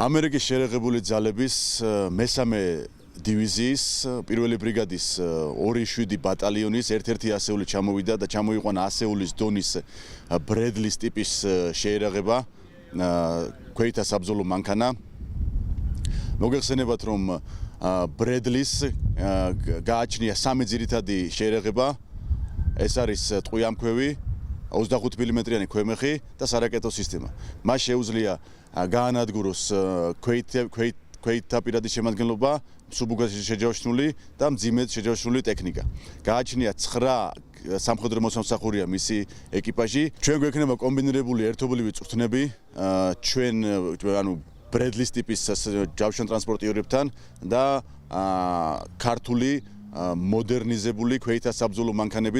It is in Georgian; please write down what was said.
ამერიკის შეერაღებული ძალების მესამე დივიზიის პირველი ბრიგადის 2-7 ბატალიონის ერთ-ერთი ასეული ჩამოვიდა და ჩამოიყვანა ასეულის დონის ბრედლის ტიპის შეერაღება ქვეითთა საბრძოლო მანქანა. მოგეხსენებათ რომ ბრედლის გააჩნია სამი ძირითადი შეერაღება. ეს არის ტყვიამქვევი 25 მმ-იანი ქვემეხი და სარაკეტო სისტემა. მას შეუძლია გაანადგუროს ქვეითთა პირადი შემადგენლობა, სუბუქაში შეჯავშნული და მძიმედ შეჯავშნული ტექნიკა. გააჩნია 9 სამხედრო მოსამსახურეა მისი ეკიპაჟი. ჩვენ გვექნება კომბინირებული ერთობლივი წვრთნები, ჩვენ ბრედლის ტიპის ჯავშან ტრანსპორტიორებთან და ქართული მოდერნიზებული ქვეითთა საბრძოლო მანქანებით.